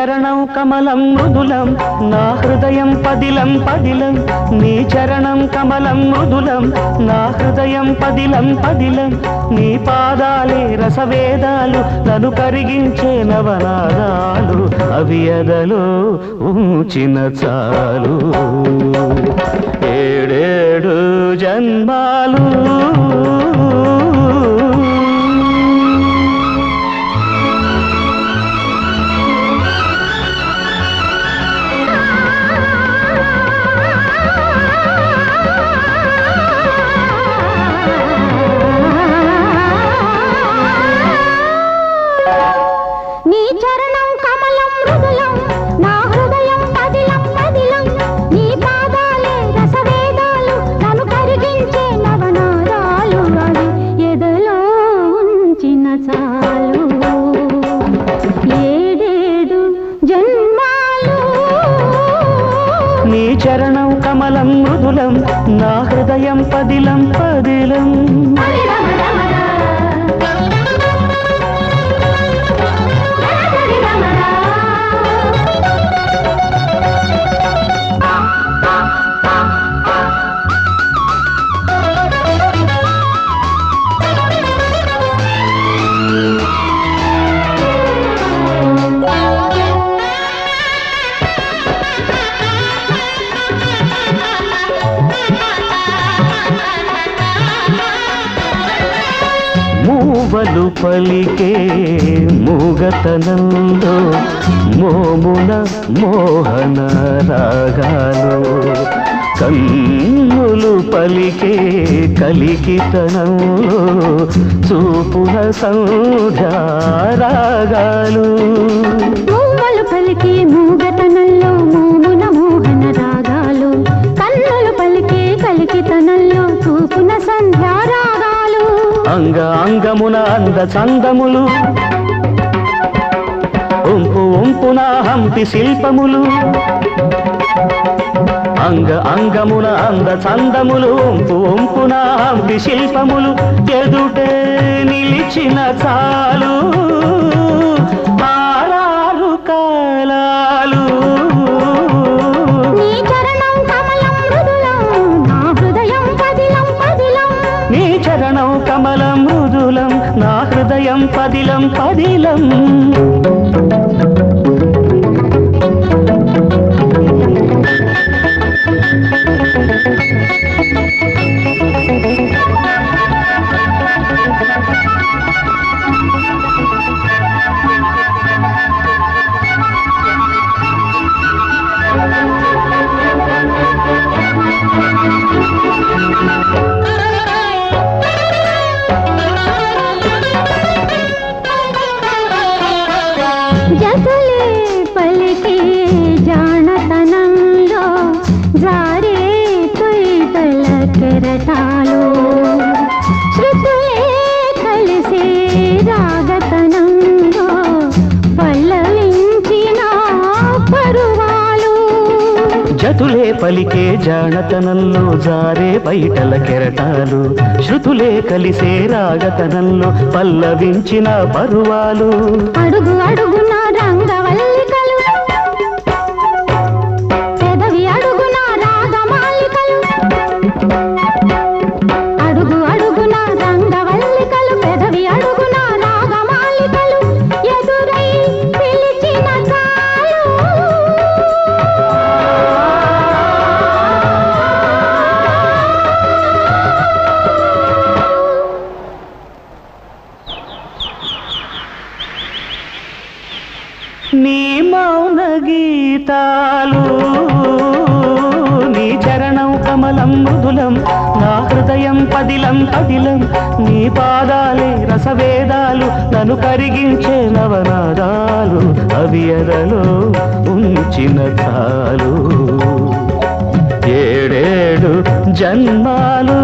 చరణం కమలం మృదులం నా హృదయం పదిలం పదిలం నీ చరణం కమలం మృదులం నా హృదయం పదిలం పదిలం నీ పాదాలే రసవేదాలు నన్ను కరిగించే నవనాదాలు అవి ఎదలో ఉంచిన చాలు ఏడేడు జన్మాలు నీ చరణం కమలం మృదులం నా హృదయం పదిలం పదిలం మూవలు పలికే మూగతనంలో మోమున మోహన రాగాలు కన్నులు పలికే కలికితనంలో చూపున సంధ్యా రాగాలు మూవలు పలికే మూగతనంలో మోమున మోహన రాగాలు కన్నులు పలికే కలికితనంలో చూపున సంధ్యా రాగాలు అంగ అంగమున అంద చందములు ఉంపు ఉంపున హంపి శిల్పములు అంగ అంగమున అంద చందములు ఉంపు ఉంపున హంపి శిల్పములు ఎదుటే నిలిచిన చాలు ఆరారు కాలాలు నీ చరణం కమలం మృదులం నా హృదయం పదిలం పదిలం నీ చరణం కమలం మృదులం నా హృదయం పదిలం పదిలం జతులే పలికే జానతనంలో జారే తొయితల కెరటాలు శృతులే కలిసే రాగతనంలో పల్లవించిన పరువాలు జతులే పలికే జానతనంలో జారే బయటల కెరటాలు శృతులే కలిసే రాగతనంలో పల్లవించిన పరువాలు అడుగు అడుగున రంగవల్లికలు పెదవి అడుగున రాగమాలికలు అడుగు అడుగున రంగవల్లికలు పెదవి అడుగున రాగమాలికలు ఎదురై పిలిచిన చాలు నీ మౌన గీతాలు నీ చరణం కమలం మృదులం నా హృదయం పదిలం పదిలం నీ పాదాలే రసవేదాలు నన్ను కరిగించే నవనాదాలు అవి ఎదలో ఉంచిన చాలు ఏడేడు జన్మాలు